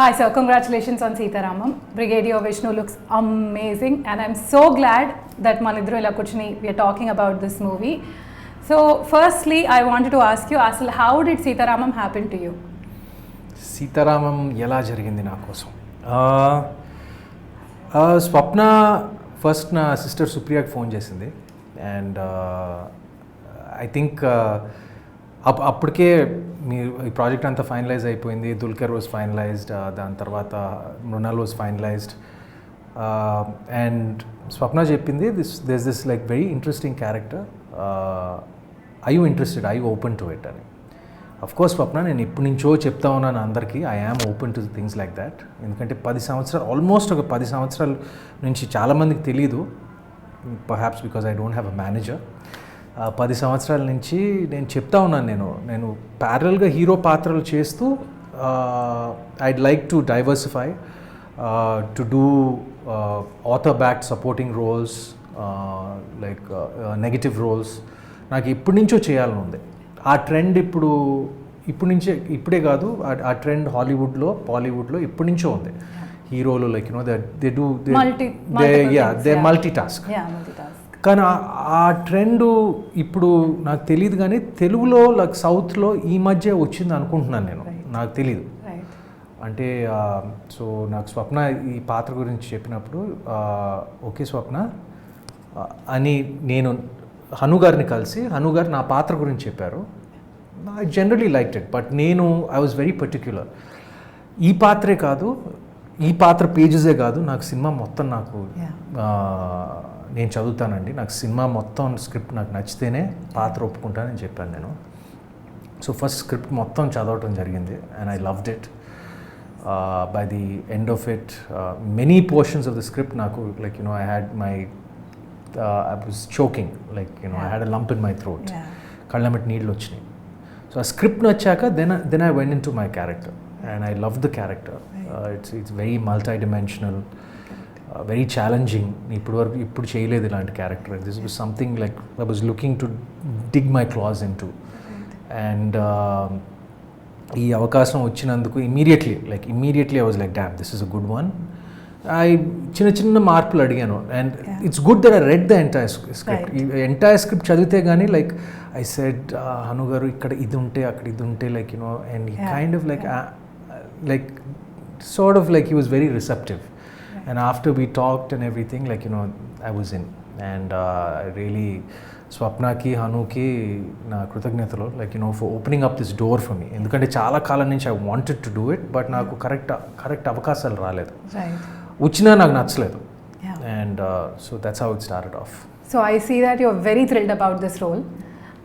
Hi sir, congratulations on Sita Ramam. Brigadier Vishnu looks amazing and I'm so glad that Manidru ila kuchni we are talking about this movie. So firstly, I wanted to ask you, Asal, how did Sita Ramam happen to you? Sita Ramam ఎలా జరిగింది నా కోసం? స్వప్న first నా sister సుప్రియాకి phone చేసింది and I think అప్పటికే మీరు ఈ project అంతా ఫైనలైజ్ అయిపోయింది. దుల్కర్ వాజ్ ఫైనలైజ్డ్, దాని తర్వాత మృణాల్ వాజ్ ఫైనలైజ్డ్ అండ్ స్వప్న చెప్పింది this like very interesting character, I you interested, I you open to it అని. అఫ్ కోర్స్ స్వప్న, నేను ఇప్పటి నుంచో చెప్తా ఉన్నాను అందరికీ, I am open to things like that. ఎందుకంటే 10 సంవత్సరాలు, ఆల్మోస్ట్ ఒక 10 సంవత్సరాల నుంచి చాలామందికి తెలీదు, perhaps because I don't have a manager. 10 సంవత్సరాల నుంచి నేను చెప్తా ఉన్నాను, నేను ప్యారల్గా హీరో పాత్రలు చేస్తూ I'd like to diversify, to do author backed supporting roles, like negative roles. నాకు ఇప్పటి నుంచో చేయాలని ఉంది. ఆ ట్రెండ్ ఇప్పుడే కాదు, ఆ ట్రెండ్ బాలీవుడ్లో ఇప్పటి నుంచో ఉంది. హీరోలు like you know they do they multi task. కానీ ఆ ట్రెండ్ ఇప్పుడు నాకు తెలియదు, కానీ తెలుగులో లైక్ సౌత్లో ఈ మధ్య వచ్చింది అనుకుంటున్నాను నేను, నాకు తెలీదు. అంటే సో నాకు స్వప్న ఈ పాత్ర గురించి చెప్పినప్పుడు ఓకే స్వప్న అని నేను హను గారిని కలిసి, హను గారు నా పాత్ర గురించి చెప్పారు. I generally liked it, but I was very particular. ఈ పాత్రే కాదు, ఈ పాత్ర పేజెసే కాదు, నాకు సినిమా మొత్తం నేను చదువుతానండి, నాకు సినిమా మొత్తం స్క్రిప్ట్ నాకు నచ్చితేనే పాత్ర ఒప్పుకుంటానని చెప్పాను నేను. సో ఫస్ట్ స్క్రిప్ట్ మొత్తం చదవటం జరిగింది and I loved it. By the end of it many portions of the script నాకు like you know I had my I was choking, like I had a lump in my throat. కళ్ళమిటి నీళ్ళు వచ్చినాయి. So ఆ script వచ్చాక then I went into my character and I loved the character. It's very multi-dimensional, very challenging. ఇప్పుడు చేయలేదు ఇలాంటి character. This was something like I was looking to dig my claws into. And ఈ అవకాశం వచ్చినందుకు immediately I was like, damn, this is a good one. చిన్న మార్పులు అడిగాను and it's good that I read the entire script చదివితే కానీ like I said Hanu గారు ఇక్కడ ఇది ఉంటే అక్కడ ఇది ఉంటే లైక్ యూనో అండ్ ఈ kind of like sort of like he was very receptive and after we talked and everything like you know I was in and really స్వప్నకి హనుకి నా కృతజ్ఞతలు like you know for opening up this door for me. ఎందుకంటే చాలా కాలం నుంచి I wanted to do it, but నాకు correct అవకాశాలు రాలేదు, వచ్చినా నాకు నచ్చలేదు. And so that's how it started off. So I see that you're very thrilled about this role.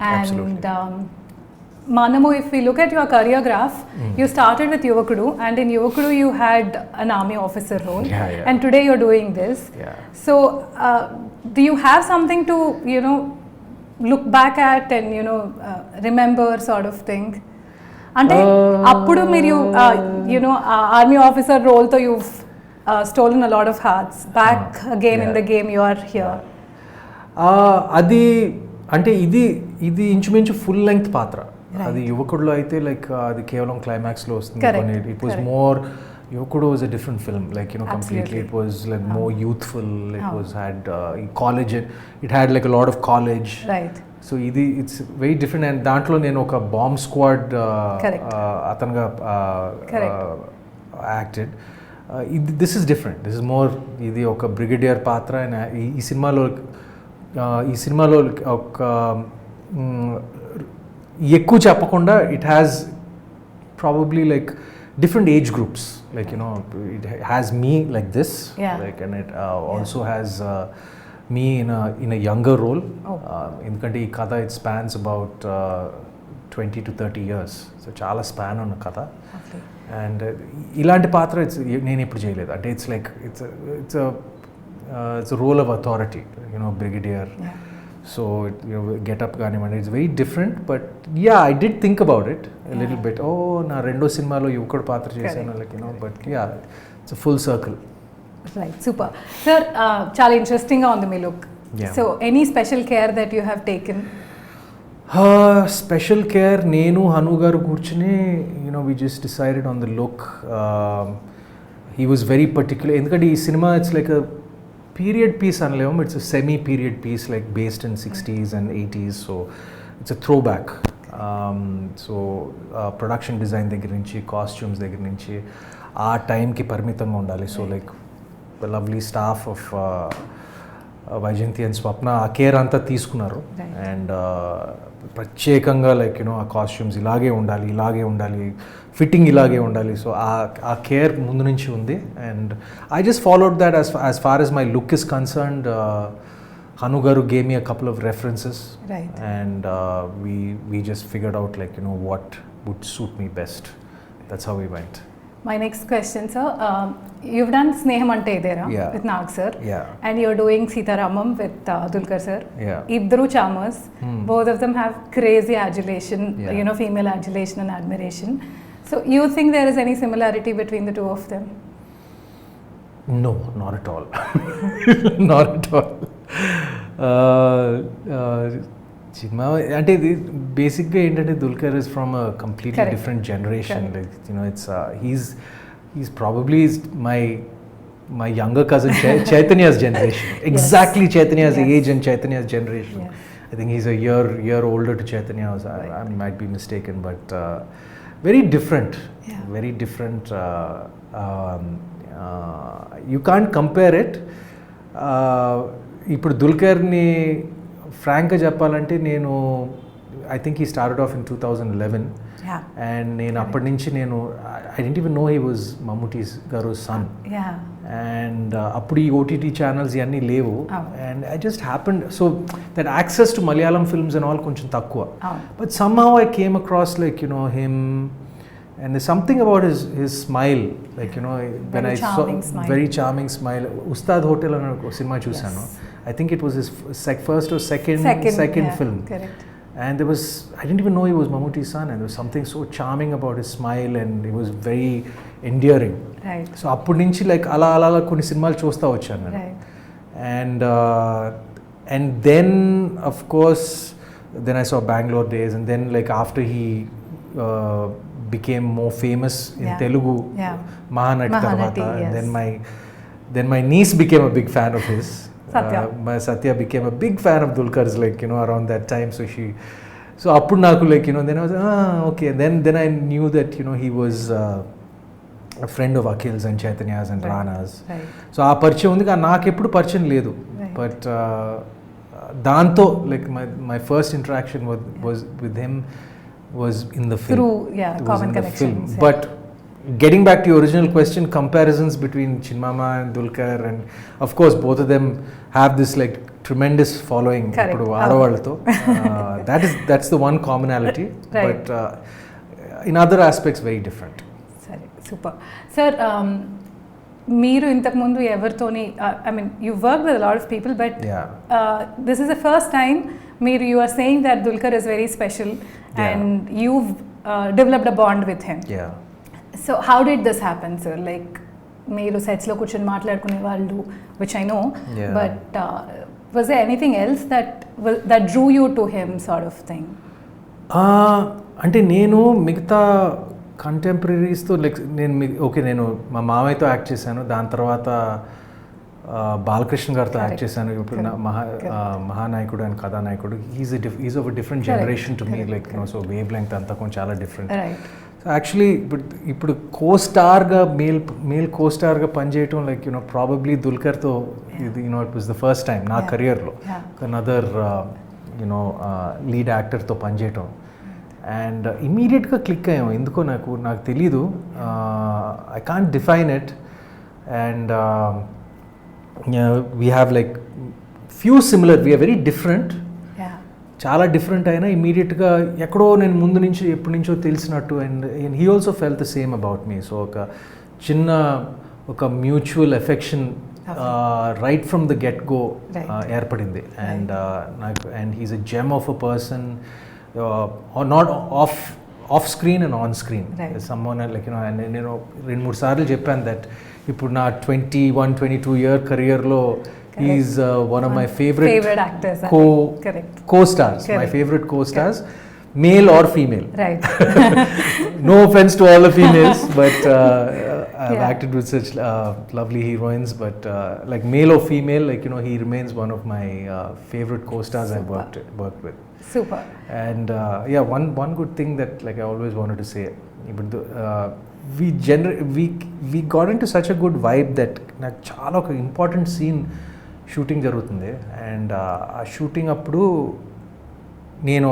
And absolutely. Manamu, if we look at your career graph, you started with Yuvakudu, and in Yuvakudu you had an army officer role. Yeah. And today you're doing this. Yeah. So do you have something to look back at and remember sort of thing? అంటే అప్పుడు మీరు army officer రోల్తో you've stolen a lot of hearts. Back again in the game you are here. అది అంటే ఇది ఇంచుమించు full length పాత్ర. అది యువకుడులో అయితే లైక్ అది కేవలం క్లైమాక్స్లో వస్తుంది. ఇట్ వాజ్ మోర్, యువకుడు was a different film, like completely it was like more youthful. It was had college, it had like a lot of college. So it's very different. And దాంట్లో నేను ఒక bomb squad అతనుగా acted. This is different, this is more, ఇది ఒక brigadier పాత్ర. ఈ సినిమాలో ఒక ఎక్కువ చెప్పకుండా it has probably like different age groups, like it has me like this, like and it also has me in a younger role. ఎందుకంటే ఈ కథ it spans about 20 to 30 years. So చాలా స్పాన్ ఉన్న కథ. అండ్ ఇలాంటి పాత్ర నేను ఎప్పుడు చేయలేదు. అంటే it's like it's role of authority, brigadier. So getup కానివ్వండి, it's very different. But I did think about it little bit. నా రెండో సినిమాలో యువకుడు పాత్ర చేశాను, like but it's full circle. Right, super sir. చాలా ఇంట్రెస్టింగ్గా ఉంది మీ look. So any special care that you have taken? Special care నేను హను గారు కూర్చుని we just decided on the look. He was very particular, ఎందుకంటే ఈ సినిమా it's like a period piece అనలేము, it's a semi period piece like based in 60s and 80s, so it's a throwback. So production design దగ్గర నుంచి costumes దగ్గర నుంచి ఆ టైంకి పరిమితంగా ఉండాలి. So like lovely staff of Vyjayanthi and స్వప్న ఆ కేర్ అంతా తీసుకున్నారు. అండ్ ప్రత్యేకంగా లైక్ ఆ కాస్ట్యూమ్స్ ఇలాగే ఉండాలి, ఫిట్టింగ్ ఇలాగే ఉండాలి. సో ఆ కేర్ ముందు నుంచి ఉంది. And I just followed that as far as my look is concerned. Hanu garu gave me a couple of references, right, and we just figured out like what would suit me best. That's how we went. My next question, sir. You've done Sneham Ante Idera with Nag sir, and you're doing Sita Ramam with Dulquer sir. Iddaru charmers. Both of them have crazy adulation, female adulation and admiration. So you think there is any similarity between the two of them? No, not at all. Not at all. Cinema అంటే ఇది బేసిక్గా ఏంటంటే Dulquer is from a completely different generation. Like it's he's probably my younger cousin Chaitanya's generation. Exactly Chaitanya's age and Chaitanya's generation. I think he's a year older to Chaitanya. I might be mistaken, but very different. Very different. You can't compare it. ఇప్పుడు దుల్కర్ని ఫ్రాంక్గా చెప్పాలంటే నేను I think he started off in 2011. And నేను అప్పటి నుంచి I didn't even know he was Mammootty's garu son. And అప్పుడు ఈ OTT channels ఇవన్నీ లేవు. And I just happened, so that access to Malayalam films and all కొంచెం తక్కువ. But somehow I came across like him. And there's something about his smile, like when I saw very charming smile. Ustad Hotel and cinema chusano. I think it was his first or second film. Correct. And there was, I didn't even know he was Mammootty's son, and there was something so charming about his smile, and it was very endearing. Right. So appudi nunchi like ala konni cinemalu chusta vachanu. Right. And then of course then I saw Bangalore Days, and then like after he became more famous in Telugu, Mahanati tarvata, and then my niece became a big fan of his. My Satya became a big fan of Dulquer's, like around that time. So appudu naku like then I was okay. Then I knew that he was a friend of Akhil's and Chaitanya's and Rana's. So aa పరిచయం ఉంది, కానీ నాకు ఎప్పుడు పరిచయం లేదు. But దాంతో like my first interaction was with him was in the film. Through common connections. But getting back to your original question, comparisons between Chinmama and Dulquer, and of course both of them have this like tremendous following ippudu aadavallto. That's the one commonality. But in other aspects very different. Sorry, super. Sir, మీరు ఇంతకు ముందు ఎవరితోని I mean you work with lot of people, but this is the first time you are saying that Dulquer is very special, and you've developed a bond with him. So how did this happen, sir? Like మీరు sets లో కూర్చొని మాట్లాడుకునే వాళ్ళు, which I know, but was there anything else that drew you to him, sort of thing? అంటే నేను మిగతా కంటెంపరీస్తో like నేను మా మామయ్యతో యాక్ట్ చేశాను, దాని తర్వాత బాలకృష్ణ గారితో యాక్ట్ చేశాను. ఇప్పుడు మహానాయకుడు అండ్ కథానాయకుడు, is of different generation to me, like so wave length అంతా కొంచెం చాలా డిఫరెంట్. సో యాక్చువల్లీ ఇప్పుడు కోస్టార్గా మేల్ కోస్టార్గా పనిచేయటం లైక్ ప్రాబబ్లీ దుల్కర్తో ఇది it was the first time నా కెరియర్లో అనదర్ లీడ్ యాక్టర్తో పనిచేయటం. అండ్ ఇమీడియట్గా క్లిక్ అయ్యాం, ఎందుకో నాకు తెలీదు, I can't define it. And we have like few similar, we are very different, చాలా డిఫరెంట్ అయినా ఇమీడియట్గా ఎక్కడో నేను ముందు నుంచి ఎప్పటి నుంచో తెలిసినట్టు. And he also fell the same about me. So ఒక mutual affection right from the get go ఏర్పడింది. And he's a gem of a person, not off screen and on screen. సమ్మోన్ లైక్ నేను 2-3 సార్లు చెప్పాను దట్ ఇప్పుడు నా 21-22 year కెరియర్లో He's one of my favorite actors. Correct. Co-stars. My Correct. favorite co-stars, male or female. Right. No offense to all the females, but I've Yeah. acted with such lovely heroines. But like male or female, like he remains one of my favorite co-stars I've worked with. Super. And yeah, one good thing that like I always wanted to say, even though, we got into such a good vibe that నాకు చాలా ఒక important scene shooting జరుగుతుంది. And ఆ shooting అప్పుడు నేను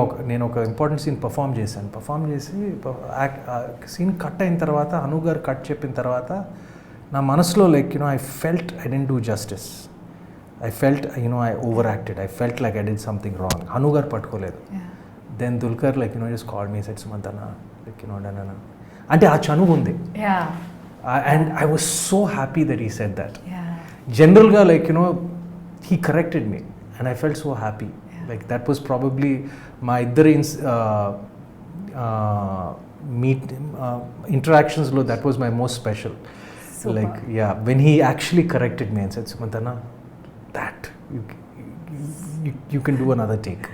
ఒక important scene perform చేసి scene cut అయిన తర్వాత అను గారు కట్ చెప్పిన తర్వాత నా మనసులో like I felt I didn't do justice. I felt, I overacted. I felt like I did something wrong. Hanu gar pattukoledu. Then Dulquer, like, just called me and said, Sumanth, like, dana. Ante aa chanu undi. Yeah. And I was so happy that he said that. Yeah. General ga, like, he corrected me. And I felt so happy. Yeah. Like, that was probably my interactions, that was my most special. Super. Like, yeah, when he actually corrected me and said, Sumanth, that you can do another take.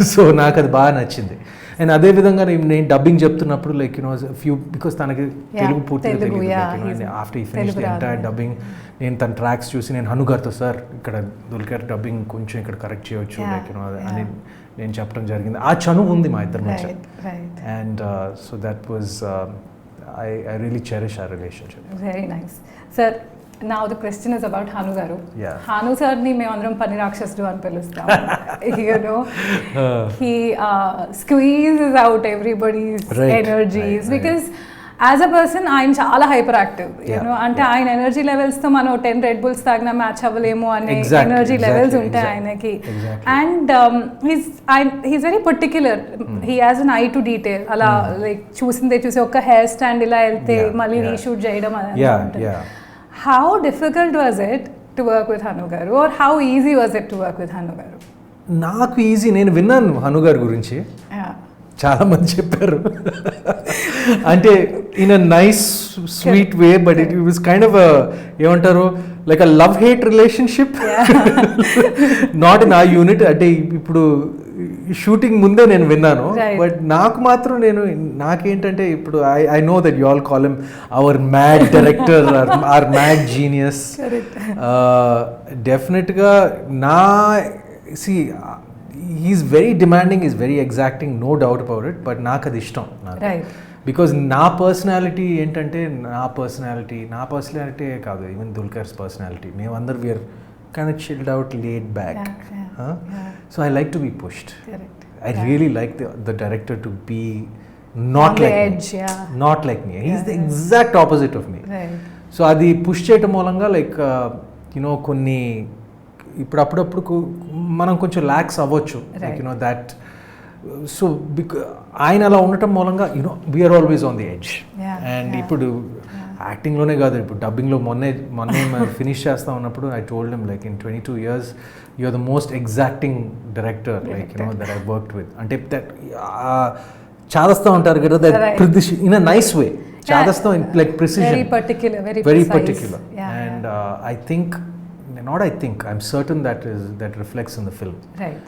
So నాకు అది బాగా నచ్చింది. And అదే విధంగా నేను dubbing చెప్తున్నప్పుడు like few because తనకి తెలుగు పూర్తిగా తెలియదు. ఆఫ్టర్ ఈ ఫినిష్ ది ఎంటైర్ డబ్బింగ్ నేను తన ట్రాక్స్ చూసి నేను హను గారితో సార్ ఇక్కడ దుల్కర్ డబ్బింగ్ కొంచెం ఇక్కడ కరెక్ట్ చేయొచ్చు లైక్ అని నేను చెప్పడం జరిగింది. ఆ చనువు ఉంది మా ఇద్దరి మధ్య. And so that was I really cherish our relationship. Very nice. Sir, now the question is about Hanu garu. Yeah. Hanu sir ni me andram pani rakshasudu ani pilustam. He squeezes out everybody's energies because as a person I'm chaala hyperactive. Ante ఆయన energy levels తో మనం 10 Red Bulls తాగినా match అవ్వలేము అనే energy levels ఉంటాయి ఆయనకి. And he's very particular. He has an eye to detail. అలా like చూసి ఒక హెయిర్ స్టాండ్ ఇలా వెళ్తే మళ్ళీ రీషూట్ చేయడం అదంతా. How difficult was it to work with Hanu garu, or how easy was it to work with Hanu garu? నాకు easy. నేను విన్నాను హను గారి గురించి, చాలా మంది చెప్పారు. అంటే in a nice sweet way, but it was kind of ఏమంటారు like a love hate relationship. Not in ఆ యూనిట్. అంటే ఇప్పుడు షూటింగ్ ముందే నేను విన్నాను, బట్ నాకు మాత్రం నాకేంటంటే ఇప్పుడు I know that you all call him our mad director or mad genius. డెఫినెట్గా he's very demanding, he's very exacting, no doubt about it, but నాకు అది ఇష్టం. బికాజ్ నా పర్సనాలిటీ ఏంటంటే నా పర్సనాలిటీ కాదు, ఈవెన్ దుల్కర్స్ పర్సనాలిటీ, మేమందరూ we are kind of chilled out, laid back. So I like to be pushed. I really like the director to be not on like the edge, me. Not like me. He's the exact opposite of me. So అది push చేయటం మూలంగా like కొన్ని ఇప్పుడు అప్పుడప్పుడు మనం కొంచెం ల్యాక్స్ అవ్వచ్చు, like that. So ఆయన అలా ఉండటం మూలంగా we are always on the edge. And ఇప్పుడు యాక్టింగ్లోనే కాదు, ఇప్పుడు డబ్బింగ్లో మొన్నే ఫినిష్ చేస్తా ఉన్నప్పుడు I told him like in 22 years you are the most exacting director like that I worked with. అంటే దట్ చాదస్తా ఉంటారు కదా, that in a nice way. చాదస్తా like precision, very particular. And I'm certain that reflects in the film. Right.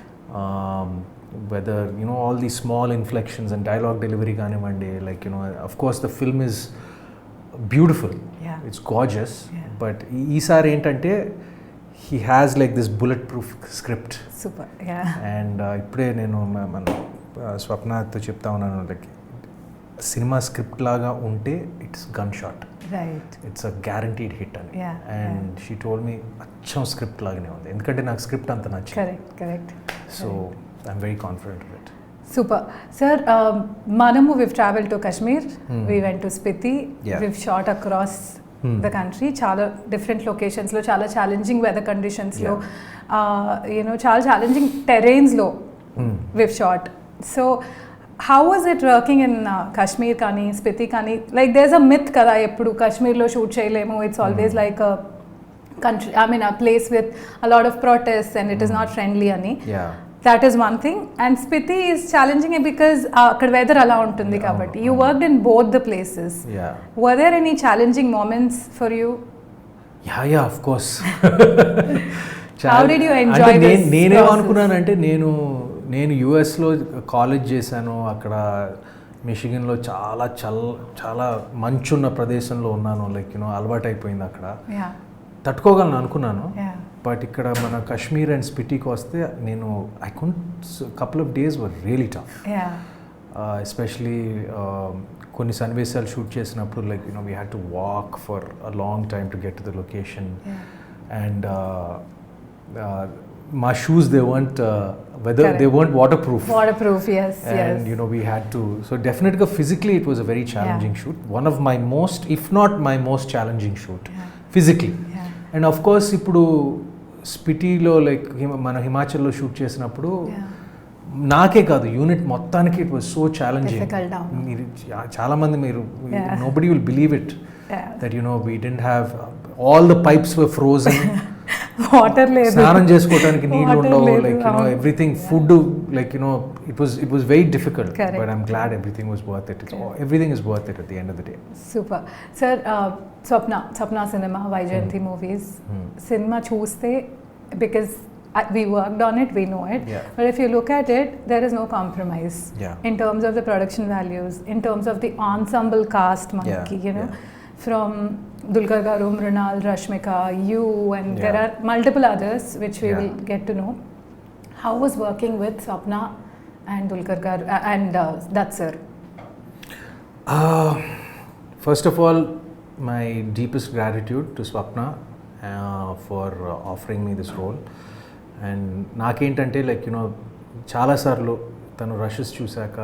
Whether all these small inflections and dialogue delivery ganivandi, like of course the film is beautiful. It's gorgeous. But eesari entante he has like this bulletproof script. Super. And ippude nenu Swapna tho chepta unnanu, like cinema script లాగా ఉంటే it's gun shot, it's a guaranteed hit అని. And she told me అచ్చం script లాగానే ఉంది, ఎందుకంటే నాకు script అంత నచ్చింది. So I'm very confident with it. Super. Sir, మనము we've traveled to Kashmir, we went to Spiti, we've shot across the country, చాలా డిఫరెంట్ లొకేషన్స్లో, చాలా ఛాలెంజింగ్ వెదర్ కండిషన్స్లో, చాలా challenging టెరైన్స్లో we've shot. So how was it working in Kashmir kani, Spiti kani? Like there's a myth kada eppudu Kashmir lo shoot cheyalemu, it's always like a country, I mean a place with a lot of protests and it is not friendly ani. That is one thing. And Spiti is challenging because akkada weather ala untundi kabatti. You worked in both the places. Were there any challenging moments for you? Yeah of course. How did you enjoy this నేనేమనుకున్నానంటే నేను యుఎస్లో college చేశాను, అక్కడ మిషిగన్లో చాలా మంచున్న ప్రదేశంలో ఉన్నాను, like అలవాటు అయిపోయింది అక్కడ, తట్టుకోగలను అనుకున్నాను. బట్ ఇక్కడ మన కాశ్మీర్ అండ్ స్పిటీకి వస్తే I couldn't, couple of days were really tough. Especially కొన్ని సన్నివేశాలు షూట్ చేసినప్పుడు like we had to walk for a long time to get to the location. And my shoes, they weren't waterproof, yes. And we had to, so definitely physically it was a very challenging shoot, one of my most, if not my most challenging shoot, physically. And of course ippudu spiti lo like mana himachal lo shoot chesinappudu నాకే కాదు unit మొత్తానికి it was so challenging. మీరు చాలా మంది nobody will believe it, that we didn't have, all the pipes were frozen, water లేదు, స్నానం చేసుకోవడానికి నీళ్ళు ఉండవు, like everything, food, like it was very difficult. Correct. But I'm glad everything was worth it. Everything is worth it at the end of the day. Super. Sir, Swapna Cinema, Vaijayanti Movies, cinema చూస్తే, because we worked on it, we know it. But if you look at it, there is no compromise in terms of the production values, in terms of the ensemble cast, manaki, from Dulquer garu, Mrunal, Rashmika, you, and there are multiple others which we will get to know. How was working with Swapna and Dulquer garu and that sir? First of all, my deepest gratitude to Swapna for offering me this role. And నాకేంటంటే like చాలాసార్లు తను rashes చూశాక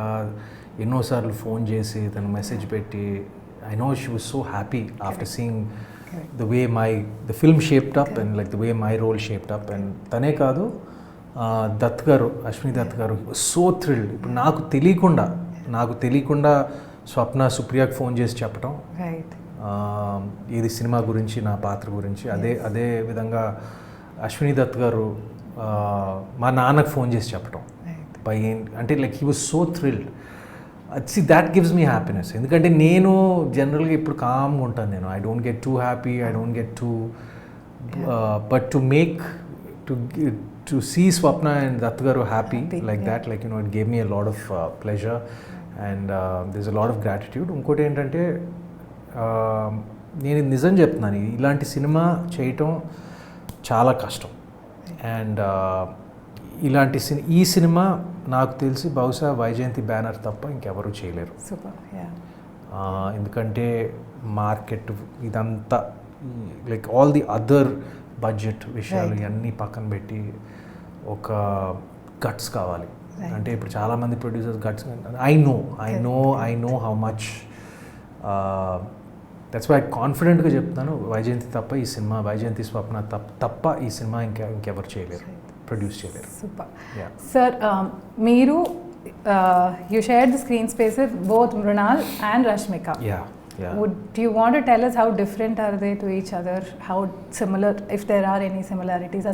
ఎన్నోసార్లు phone చేసి తను message పెట్టి, I know she was so happy after seeing the way the film shaped up and like the way my role shaped up. And తనే కాదు, దత్ గారు, అశ్విని దత్ గారు, సో థ్రిల్డ్. ఇప్పుడు నాకు తెలియకుండా స్వప్న సుప్రియాకి ఫోన్ చేసి చెప్పడం, ఇది సినిమా గురించి, నా పాత్ర గురించి. అదే విధంగా అశ్విని దత్ గారు మా నాన్నకు ఫోన్ చేసి చెప్పడం, అంటే like he was so thrilled. See that gives me happiness. ఎందుకంటే నేను జనరల్గా ఇప్పుడు కామ్గా ఉంటాను, I don't get too happy, I don't get too, but to see Swapna and Dutt garu happy like that, like it gave me a lot of pleasure and this a lot of gratitude. ఇంకోటి ఏంటంటే, నేను నిజం చెప్తున్నాను, ఇలాంటి సినిమా చేయటం చాలా కష్టం. And ఈ సినిమా నాకు తెలిసి బహుశా వైజయంతి బ్యానర్ తప్ప ఇంకెవరూ చేయలేరు. ఎందుకంటే మార్కెట్ ఇదంతా, like all the other budget విషయాలు ఇవన్నీ పక్కన పెట్టి ఒక గట్స్ కావాలి. అంటే ఇప్పుడు చాలామంది producers guts, I know how much. That's why కాన్ఫిడెంట్గా చెప్తాను, వైజయంతి స్వప్న తప్ప ఈ సినిమా ఇంకెవరు చేయలేరు, ప్రొడ్యూస్ చేయలేరు. సూపర్. సార్, మీరు you shared the screen space with both Mrunal and Rashmika. Do you want to tell us how different are they to each other? How similar, if there are any similarities?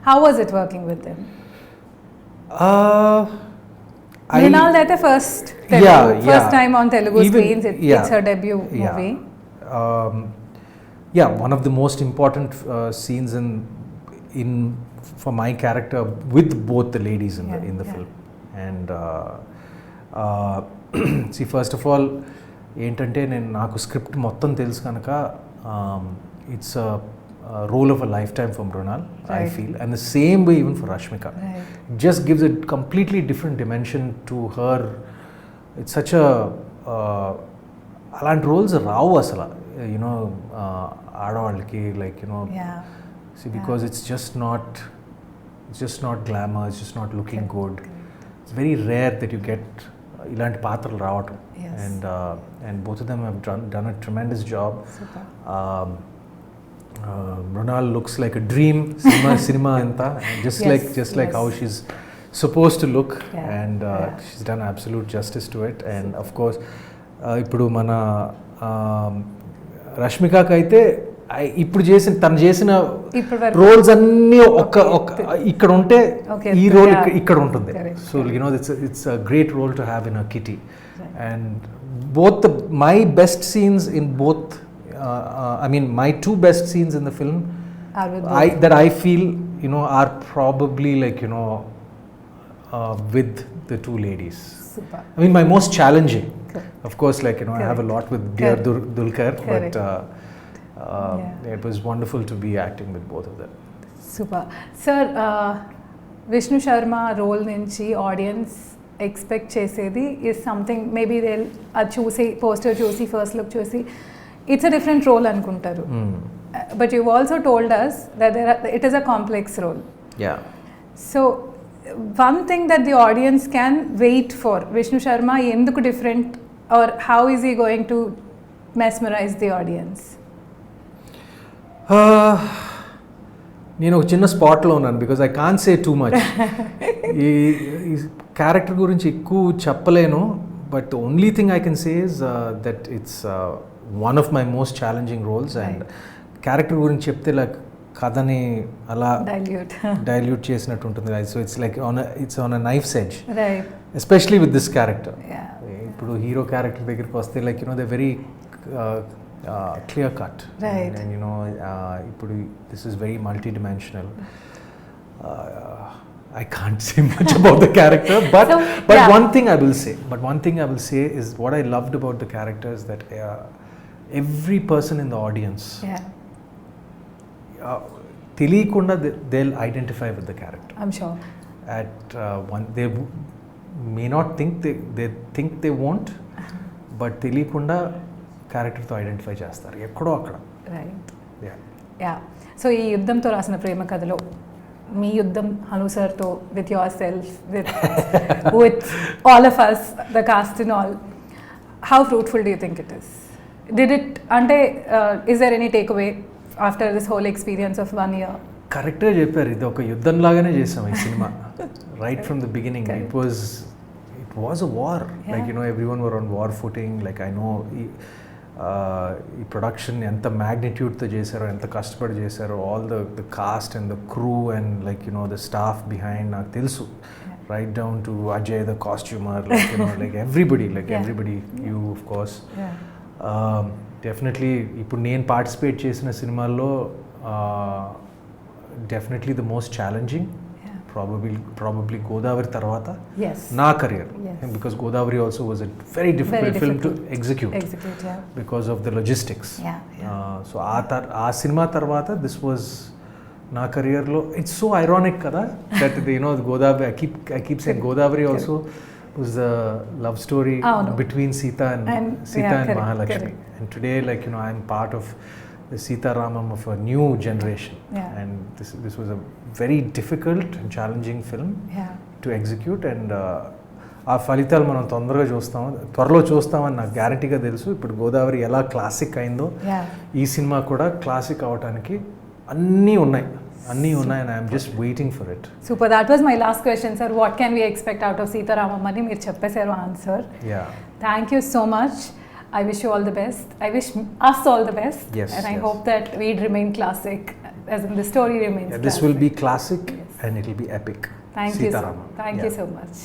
How was it working with them? Mrunal that first time on Telugu screens. It's her debut movie. One of the most important scenes in for my character with both the ladies in the film. And see, first of all, ఏంటంటే నాకు script మొత్తం తెలుసు కనుక it's role of a lifetime for Mrunal, I feel, and the same way even for Rashmika. It just gives a completely different dimension to her. It's such అలాంటి roles రావు అసలు, ఆడవాళ్ళకి, like because it's just not glamour, it's just not looking good. It's very rare that you get ఇలాంటి పాత్రలు రావటం. And both of them have done a tremendous job. Mrunal looks like a dream, cinema anta, just like how she's supposed to look, and she's done absolute justice to it. And of course, ఇప్పుడు మన రష్మికకి అయితే ఇప్పుడు తను చేసిన roles అన్నీ ఇక్కడ ఉంటే ఈ రోల్ ఇక్కడ ఉంటుంది. So it's a great role to have in a kitty. And both my best scenes in both I mean, my two best scenes in the film Are with that I feel, you know, are probably like, you know, with the two ladies. Super. I mean, my most challenging. Correct. Of course, like, you know, I have a lot with dear Dulquer, Correct. but it was wonderful to be acting with both of them. Super sir. Vishnu Sharma role నుంచి audience expect చేసేది is something maybe they అది చూసి poster చూసి first look చూసి it's a different role అనుకుంటారు. But you also told us that it is a complex role. Yeah. So one thing that the audience can wait for Vishnu Sharma ఎందుకు different or how is he going to mesmerize the audience? నేను ఒక చిన్న స్పాట్లో ఉన్నాను because I can't say too much. ఈ character గురించి ఎక్కువ చెప్పలేను, but only thing I can say is that it's one of my most challenging roles. And character గురించి చెప్తే లైక్ కథని అలా డైల్యూట్ చేసినట్టు ఉంటుంది. So it's like it's on a knife's edge, especially with this character. ఇప్పుడు hero character దగ్గరికి వస్తే like they very clear cut, right? And you know, this is very multi-dimensional. I can't say much about the character, but one thing I will say is what I loved about the character is that every person in the audience, తెలియకుండా they'll identify with the character. I'm sure. At one, they may not think they think they won't, but తెలియకుండా క్యారెక్టర్తో identify చేస్తారు ఎక్కడో అక్కడ. Right. Yeah. So ఈ యుద్ధంతో రాసిన ప్రేమ కథలో మీ యుద్ధం హను సార్తో with yourself with all of us the cast and all, how fruitful do you think it is? Did it అంటే is there any takeaway after this whole experience of 1 year? కరెక్ట్గా చెప్పారు, ఇది ఒక యుద్ధం లాగానే చేసాం ఈ cinema. Right from the beginning it was a war. Like, you know, everyone were on war footing. Like, I know ఈ production ఎంత మ్యాగ్నిట్యూడ్తో చేశారో, ఎంత కష్టపడి చేశారో, all the cast and the crew and like you know the staff behind నాకు తెలుసు, right down to Ajay the costumer, like you know like everybody you of course. Definitely ఇప్పుడు నేను పార్టిసిపేట్ చేసిన సినిమాల్లో definitely the most challenging probably Godavari tarvata na career, because Godavari also was a very difficult film to execute because of the logistics. So aa cinema tarvata this was na career lo. It's so ironic kada that you know Godavari, I keep saying Godavari also was the love story between Sita and Mahalakshmi. And today, like, you know, I'm part of the Sita Ramam of a new generation. And this was a very difficult and challenging film to execute. And ఆ ఫలితాలు మనం త్వరలో చూస్తామని నాకు గ్యారంటీగా తెలుసు. ఇప్పుడు గోదావరి ఎలా క్లాసిక్ అయిందో ఈ సినిమా కూడా క్లాసిక్ అవడానికి అన్నీ ఉన్నాయి and I'm just waiting for it. Super. That was my last question, sir. What can we expect out of Sita Ramam అని మీరు చెప్పేశారు answer. Thank you so much. I wish you all the best. I wish us all the best. Yes, and I hope that we'd remain classic, as in the story remains classic. This will be classic and it will be epic. Thank Sita you. Ramam. Thank you so much.